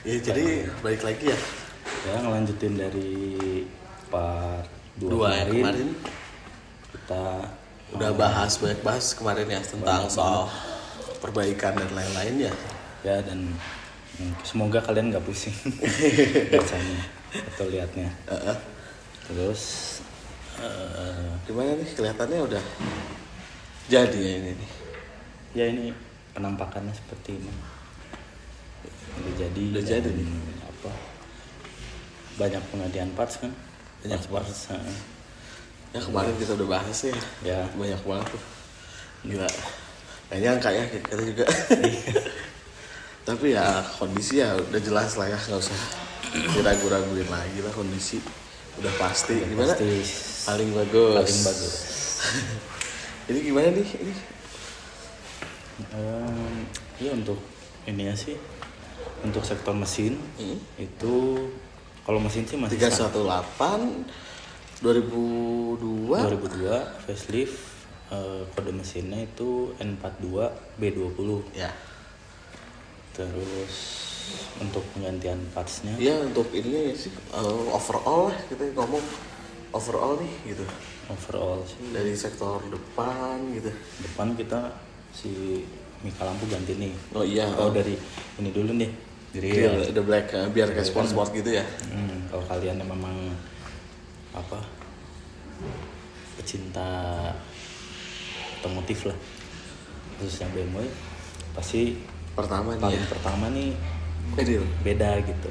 Ya jadi balik lagi ya. Ya ngelanjutin dari part 2 Yang kemarin kita udah banyak bahas kemarin ya tentang soal perbaikan dan lain-lain ya. Ya dan semoga kalian nggak pusing bacanya atau liatnya. Terus Gimana nih kelihatannya udah jadi ya ini nih. ya ini penampakannya seperti ini. Udah jadi dan nih. Apa banyak pengadaan parts kan? Banyak parts. Ya kemarin kita udah bahas ya. Ya Banyak banget tuh. Gila. Gak nyangka ya kita juga. Tapi ya kondisi ya udah jelas lah ya, nggak usah diragu-raguin lagi lah, kondisi udah pasti. Gimana? pasti Paling bagus. paling bagus. Ini gimana nih? Ini Ya untuk ini ya sih, untuk sektor mesin itu kalau mesin sih masih 318 2002 2002 facelift, kode mesinnya itu N42 B20. ya. Terus untuk penggantian partsnya Ya untuk ininya ya sih overall lah, kita ngomong overall nih gitu. overall sih Dari sektor depan gitu. depan kita si mika lampu ganti nih. Oh iya. Dari ini dulu nih Grill the black biar kayak sport gitu ya. Kalau kalian yang memang apa pecinta otomotif lah, khususnya BMW, pasti Pertama nih paling ya. pertama nih Grill. beda gitu.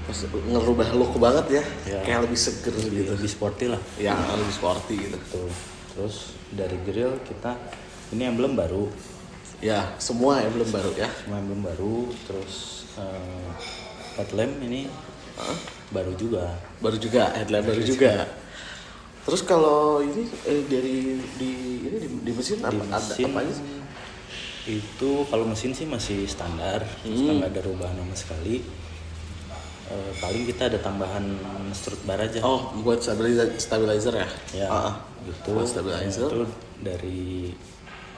Terus ngerubah look banget ya. Ya. Kayak lebih seger gitu. Lebih sporty lah. Ya lebih sporty gitu. Tuh. Terus dari grill kita ini emblem baru, Ya semua ya belum baru ya. semua emblem baru. Terus headlamp ini baru juga. Baru juga headlamp baru juga. Terus kalau ini dari di mesin apa Di ada mesin apa aja sih? itu kalau mesin sih masih standar, nggak ada perubahan sama sekali. Paling kita ada tambahan strut bar aja. Oh, buat stabilizer ya? Ya, Ah, gitu. buat stabilizer. Itu dari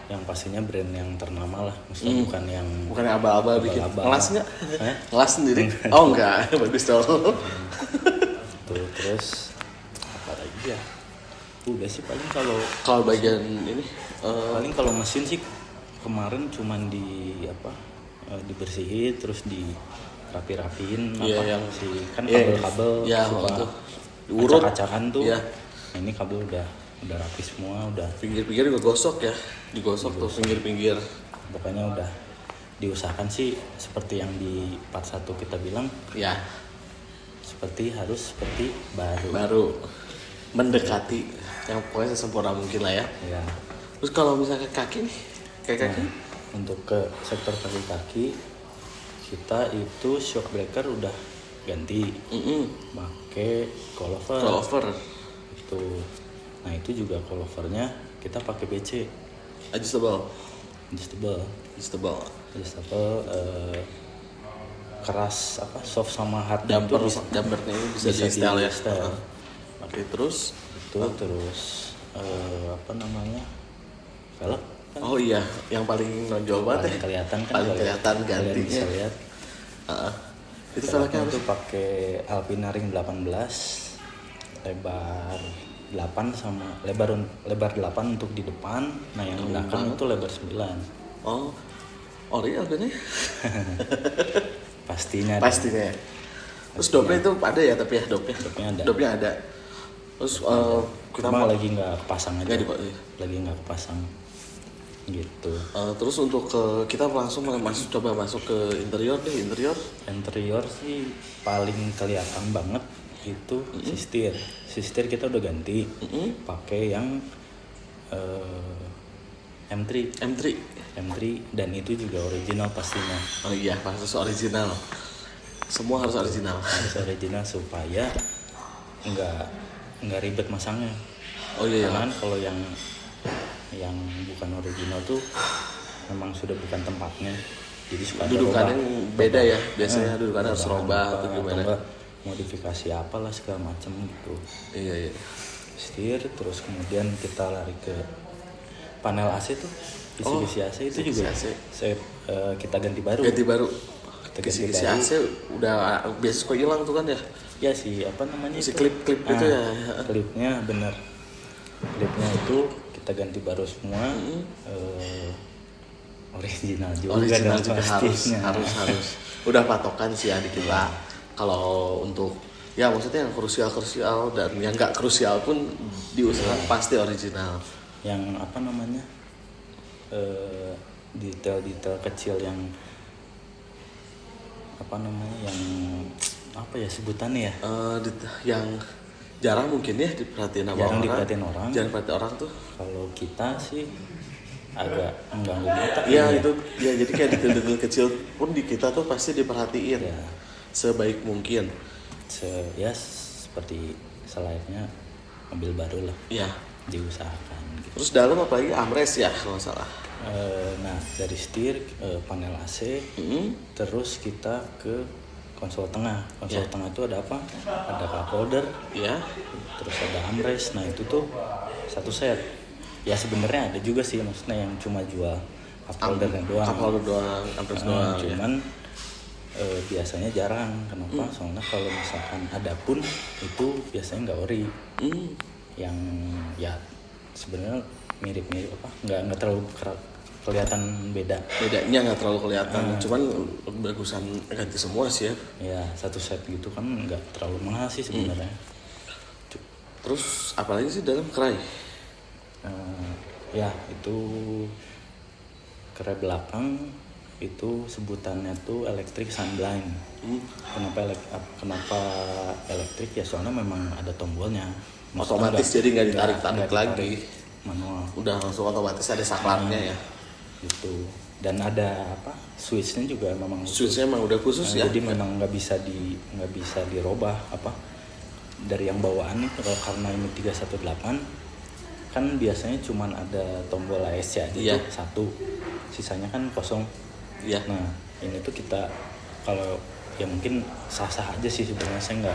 yang pastinya brand yang ternama lah, maksudnya bukan yang Bukan yang aba-aba bikin. Aba-aba. Ngelas nggak? Hah? Ngelas sendiri? Oh enggak, bagus dong. tuh. Terus apa lagi ya? Udah sih paling kalau Kalau bagian ini paling kalau mesin sih kemarin cuman dibersihin terus dirapi-rapiin Iya, yang si kan iya, kabel-kabel iya, suka itu. Diurut. acak-acakan tuh. Iya. Nah, ini kabel udah rapi semua, udah pinggir-pinggir juga gosok ya, digosok tuh pinggir-pinggir. pokoknya udah diusahakan sih seperti yang di part 1 kita bilang, Ya, harus seperti baru. baru mendekati yang pokoknya sesempurna mungkin lah ya. Ya. Terus kalau misalnya kaki nih, kayak kaki, Untuk ke sektor kaki kita itu shock breaker udah ganti, pakai coilover itu. Nah itu juga coilovernya kita pakai BC adjustable, keras soft sama hard itu dampernya ini bisa di setel ya. Oke, terus itu terus velg kan oh iya, yang paling nonjol banget paling ya. kelihatan kan, Paling kelihatan kalian gantinya. bisa lihat. Itu Velgnya velgnya itu pakai Alpina Ring 18 lebar 8 sama lebar 8 untuk di depan. Nah yang belakang itu lebar 9. Oh, ori harganya? Pastinya Pastinya. Terus dopnya itu ada ya, tapi ya dopnya ada. Terus kita cuma lagi nggak kepasang aja. Nggak Lagi nggak kepasang gitu. terus untuk kita langsung coba masuk ke interior deh. Interior sih paling kelihatan banget itu sistir kita udah ganti, pakai yang M3 dan itu juga original pastinya. Oh iya, harus original. Semua harus original. Supaya nggak ribet masangnya. Oh iya. Karena kalau yang bukan original tuh memang sudah bukan tempatnya. Jadi suka ada Dudukannya beda ya. Biasanya Nah, dudukannya harus robah atau gimana. enggak modifikasi apalah segala macam gitu. Iya. Setir, terus kemudian kita lari ke panel AC tuh, isi AC itu juga AC. kita ganti baru. kisi-kisi AC udah biasa suka hilang tuh kan ya. Ya sih apa namanya si itu? klip itu ya. Klipnya bener, klipnya itu kita ganti baru semua. Original juga harus udah patokan sih ya di kita. Kalau untuk ya maksudnya yang krusial dan yang nggak krusial pun diusahakan pasti original. Yang apa namanya detail-detail kecil yang apa namanya yang apa ya sebutannya ya, yang jarang mungkin ya diperhatiin sama jarang orang. diperhatiin orang. Jarang diperhatiin orang tuh. Kalau kita sih agak mengganggu mata. Iya itu ya, jadi kayak detail-detail kecil pun di kita tuh pasti diperhatiin ya, sebaik mungkin. Ya seperti selayaknya mobil baru lah. Iya. Diusahakan. Gitu. Terus dalam apalagi armrest ya kalau nggak salah. Nah dari setir, panel AC, terus kita ke konsol tengah. Konsol tengah itu ada apa? Ada cup holder, terus ada armrest. Nah itu tuh satu set. Ya sebenarnya ada juga sih maksudnya yang cuma jual cup holdernya doang. Cup holder doang, armrest doang. Cuman biasanya jarang. Kenapa? Soalnya kalau misalkan ada pun itu biasanya nggak ori. Yang ya sebenarnya mirip-mirip apa? Nggak terlalu kelihatan bedanya nggak terlalu kelihatan, cuman bagusan ganti semua sih ya. Ya satu set gitu kan nggak terlalu mahal sih sebenarnya. Terus apalagi sih dalam kerai? Ya itu kerai belakang itu sebutannya tuh electric sunblind. Kenapa elektrik ya soalnya memang ada tombolnya. Otomatis jadi nggak ditarik lagi. Manual. Udah langsung otomatis ada saklarnya ya. Gitu. Dan ada apa? Switchnya juga memang. Switchnya memang udah khusus ya. Jadi memang nggak bisa dirubah apa dari yang bawaan nih karena ini 318 kan biasanya cuman ada tombol ASC aja tuh satu, sisanya kan kosong. Iya. Nah ini tuh kita kalau ya mungkin sah-sah aja sih sebenarnya, saya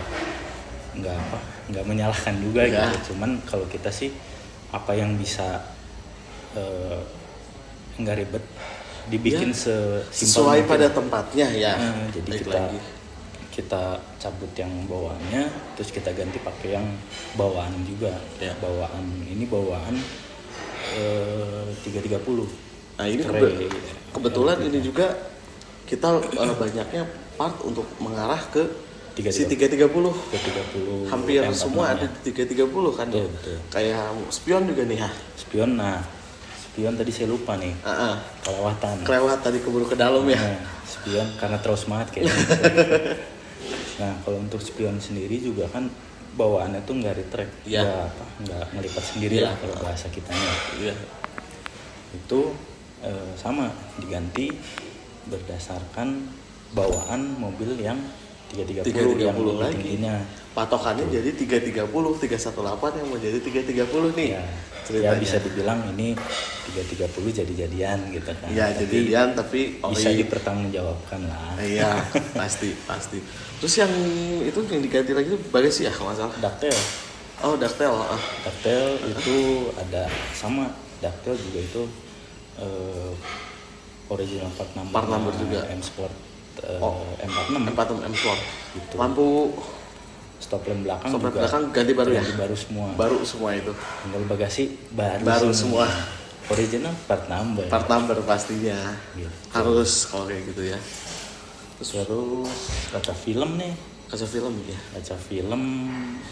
nggak menyalahkan juga gitu. Cuman kalau kita sih apa yang bisa nggak ribet dibikin sesuai pada tempatnya ya. Jadi kita cabut yang bawaannya terus kita ganti pakai yang bawaan juga. Bawaan 330. Nah ini kebetulan ini juga kita banyaknya part untuk mengarah ke 330. Hampir semua ada 330 kan. Betul. Kayak spion juga nih ya. Spion tadi saya lupa nih. Kelewatan tadi keburu ke dalam ya. Spion karena terus semangat kayaknya. Nah kalau untuk spion sendiri juga kan bawaannya tuh nggak retract, nggak ngelipat sendiri lah kalau bahasa kitanya. Itu sama diganti berdasarkan bawaan mobil yang 330 yang tingginya. Patokannya jadi 330, 318 yang mau jadi 330 nih. Ya bisa dibilang ini 330 jadi-jadian gitu kan. Iya jadi-jadian tapi bisa dipertanggungjawabkan lah. Iya pasti. Terus yang itu yang diganti lagi itu bagasi ya kalau nggak salah. Ductile. Oh ductile. Ductile itu ada sama ductile juga itu original part number juga. M Sport M46 M Sport. Gitu. Lampu stop lamp belakang ganti baru ya? Baru semua. Baru semua itu. Tinggal bagasi baru semua. Original part number. Part number pastinya. Gitu. Harus kalau kayak gitu ya. Terus kaca film nih. Kaca film ya. Kaca film.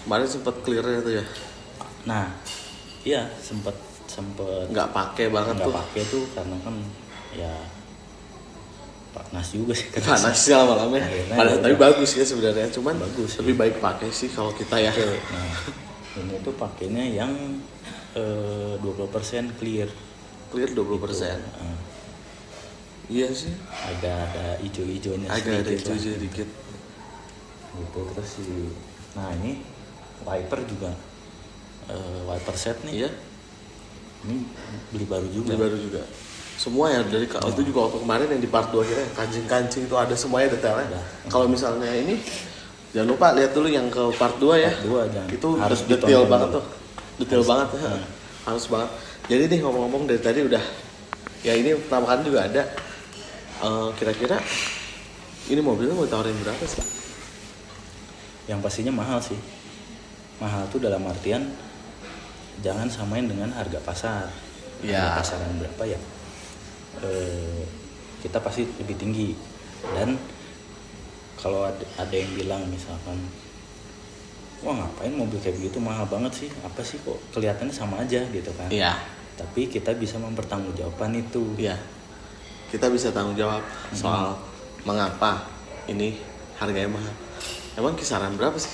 Kemarin sempat clear itu ya. Nah, iya sempat nggak pakai banget tuh. Nggak pakai tuh karena kan ya panas juga sih. Panas sih lama-lama. Tapi bagus ya sebenarnya, cuman bagus. Lebih baik pakai sih kalau kita ya. Nah, ini tuh pakainya yang 20% clear. Clear 20%. Iya sih. Ada hijau-hijaunya sedikit. Agak ada hijau-hijau dikit. Gitu terus sih. Nah ini wiper juga. Wiper set nih. Iya. Ini beli baru juga. Semua ya dari itu juga waktu kemarin yang di part 2 kita kancing-kancing itu ada semuanya detailnya. Kalau misalnya ini jangan lupa lihat dulu yang ke part 2 ya. Itu harus detail banget tuh. Detail banget ya. Harus banget. Jadi nih ngomong-ngomong dari tadi udah ya ini pertama kali juga ada kira-kira Ini mobilnya mau tawarin berapa sih? Yang pastinya mahal sih. Mahal tuh dalam artian jangan samain dengan harga pasar. Ya. Harga pasaran berapa ya? Kita pasti lebih tinggi. Dan kalau ada yang bilang misalkan, wah ngapain mobil kayak begitu mahal banget sih? Apa sih kok kelihatannya sama aja gitu kan? Iya. Tapi kita bisa mempertanggungjawabkan itu. Iya. Kita bisa tanggung jawab soal mengapa ini harganya mahal. Emang kisaran berapa sih?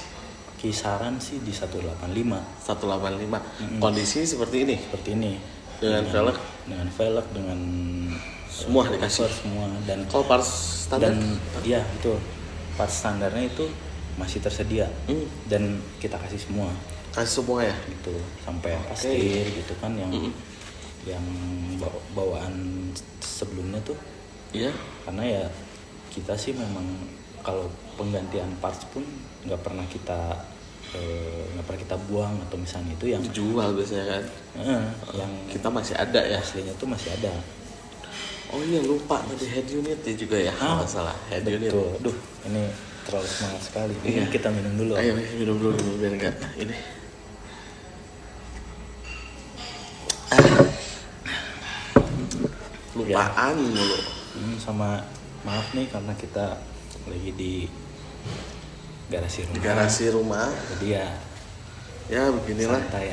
Kisaran sih di 185. 185. Kondisi seperti ini. Seperti ini. Dengan velg, dengan semua dikasih semua. Dan kalau parts standar dan iya betul, part standarnya itu masih tersedia. Dan kita kasih semua kasih semua ya. gitu, sampai pastir gitu kan yang bawaan sebelumnya tuh. Iya. Karena ya kita sih memang kalau penggantian parts pun nggak pernah kita buang, atau misalnya itu yang Dijual biasanya kan. yang Kita masih ada ya. aslinya tuh masih ada. Oh iya, lupa tadi head unit ya juga ya. Kalau nggak salah head unit. Betul. Aduh, ini terlalu semangat sekali. Ini Iya. kita minum dulu. Ayo minum dulu biar enggak ini. Lupaan mulu. Sama maaf nih karena kita lagi di garasi rumah. Di garasi rumah. Jadi Ya beginilah. santai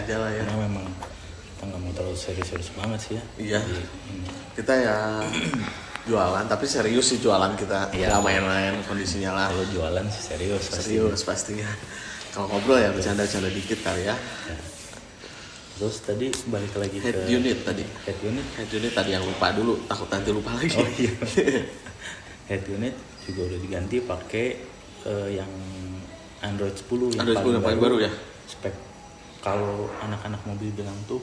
aja lah ya. Karena memang kita nggak mau terlalu serius banget sih ya. Iya. Jadi, ini. Kita ya jualan tapi serius sih jualan kita. Iya. Nggak main-main kondisinya lah. Kalau jualan sih serius. Serius pastinya. Kalau ngobrol ya bercanda-bercanda dikit kali ya. Ya. Terus tadi balik lagi Head ke unit tadi. Head unit. Head unit tadi yang lupa dulu, takut nanti lupa lagi. Oh iya. Head unit juga udah diganti pakai yang Android 10 Android 10 yang paling baru ya. Spek kalau anak-anak mobil bilang tuh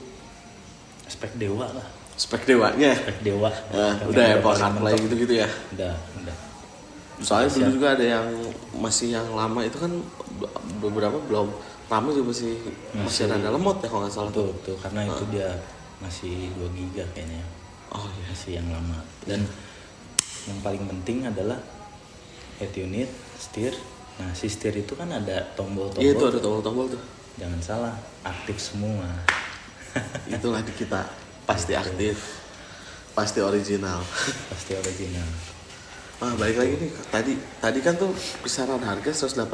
spek dewa lah. Spek dewanya. Spek dewa. Udah ya Apple CarPlay gitu-gitu ya. Udah. Soalnya dulu juga ada yang masih yang lama itu kan beberapa belum lama juga masih rada lemot ya kalau nggak salah. Betul, karena itu dia masih 2 giga kayaknya. Oh iya. Masih yang lama. Dan yang paling penting adalah head unit, setir. Nah, si setir itu kan ada tombol-tombol. Iya itu ada tombol-tombol tuh. Jangan salah, aktif semua. Itulah di kita pasti aktif, pasti original. Pasti original. Balik lagi nih tadi kan tuh kisaran harga 185.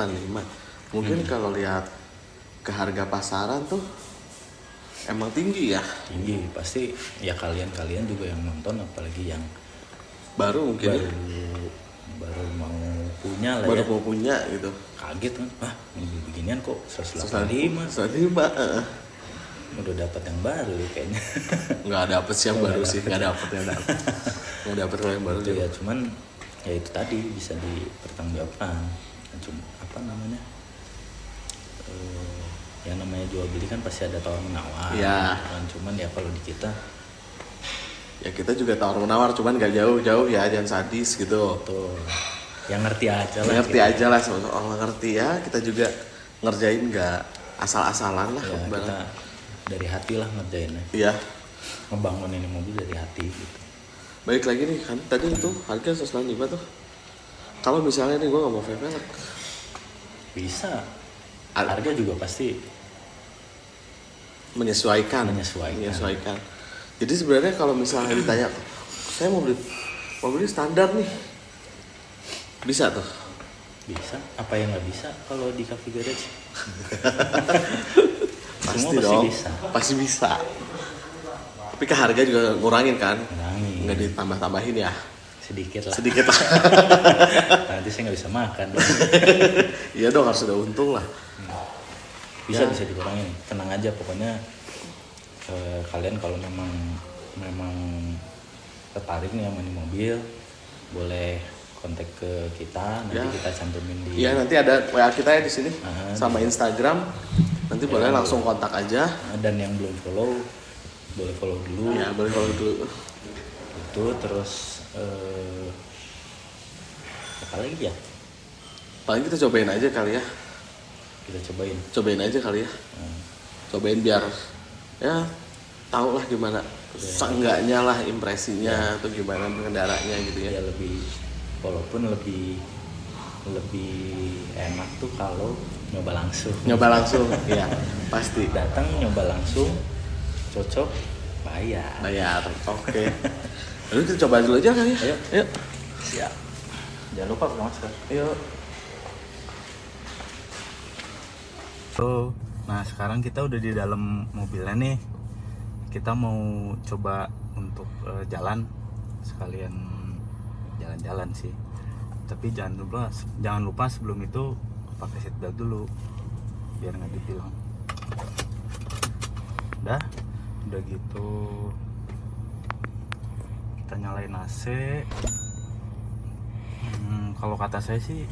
Mungkin kalau lihat ke harga pasaran tuh emang tinggi ya. Tinggi, pasti ya kalian juga yang nonton, apalagi yang Baru mungkin baru mau punya lah baru ya. mau punya gitu. Kaget kan, mobil beginian kok 185. 185. Udah dapat yang baru kayaknya. Nggak dapet sih yang baru sih, nggak dapet yang dapet. Nggak dapet yang baru Itu juga. ya, cuman ya itu tadi bisa dipertanggungjawabkan. Cuma apa namanya? Yang namanya jual beli kan pasti ada tawar menawar. Iya. Cuman ya kalau di kita Ya kita juga tawar menawar, cuman nggak jauh-jauh ya, jangan sadis gitu. tuh yang ngerti aja lah. Ngerti aja lah, orang ngerti ya. Kita juga ngerjain nggak asal-asalan lah. Ya, kita dari hati lah ngerjainnya. Iya. Ngebangun ini mobil dari hati gitu. Baik lagi nih kan tadi itu harga 195 tuh. Kalau misalnya nih gue nggak mau velg, Bisa. Harga juga pasti menyesuaikan. Jadi sebenarnya kalau misalnya ditanya, saya mau beli standar nih, bisa tuh. Bisa. Apa yang nggak bisa kalau di Cafe Garage? Pasti Semua dong. bisa. Pasti bisa. Tapi ke harga juga ngurangin kan? Ngurangin. Nggak ditambah-tambahin ya? Sedikit lah. Sedikit lah. Nanti saya nggak bisa makan. Iya dong, harus ada untung lah. Bisa Ya. bisa dikurangin. Tenang aja pokoknya. Kalian kalau memang tertarik nih sama ini mobil, boleh kontak ke kita, nanti Ya. kita cantumin di. Iya, nanti ada WA kita ya di sini sama di- Instagram. Nanti boleh langsung kontak aja. Dan yang belum follow, boleh follow dulu. Ya, boleh kalau dulu. Itu terus apa lagi ya? Paling kita cobain aja kali ya. Kita cobain. Cobain aja kali ya. Cobain biar ya tahu lah gimana seenggaknya lah impresinya atau gimana pengendaranya gitu ya. Ya lebih walaupun lebih enak tuh kalau nyoba langsung. Ya pasti Datang nyoba langsung, cocok, bayar. Oke. Lalu kita coba dulu aja kali ya. Ayo. Siap. Jangan lupa pakai masker. Yuk. Nah sekarang kita udah di dalam mobilnya nih. Kita mau coba untuk jalan, sekalian jalan-jalan sih. Tapi jangan lupa sebelum itu pakai seatbelt dulu biar nggak ditilang. Udah gitu kita nyalain AC. Kalau kata saya sih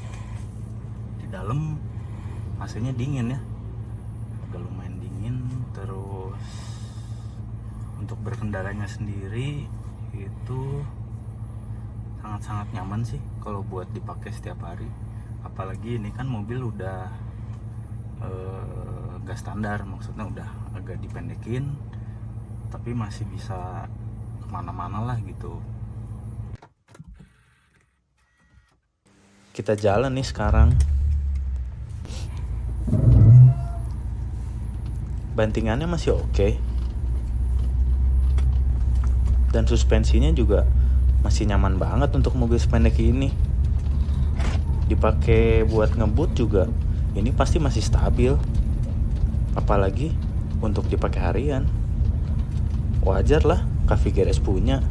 di dalam AC-nya dingin ya, udah lumayan dingin. Terus untuk berkendaranya sendiri itu sangat-sangat nyaman sih kalau buat dipakai setiap hari. Apalagi ini kan mobil udah gak standar, maksudnya udah agak dipendekin, tapi masih bisa kemana-mana lah gitu. Kita jalan nih sekarang. Bantingannya masih oke. Dan suspensinya juga masih nyaman banget untuk mobil sependek ini. Dipakai buat ngebut juga ini pasti masih stabil. Apalagi untuk dipakai harian. Wajar lah Cafe Garage punya.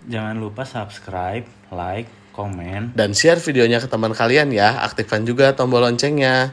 Jangan lupa subscribe, like, komen, dan share videonya ke teman kalian ya. Aktifkan juga tombol loncengnya.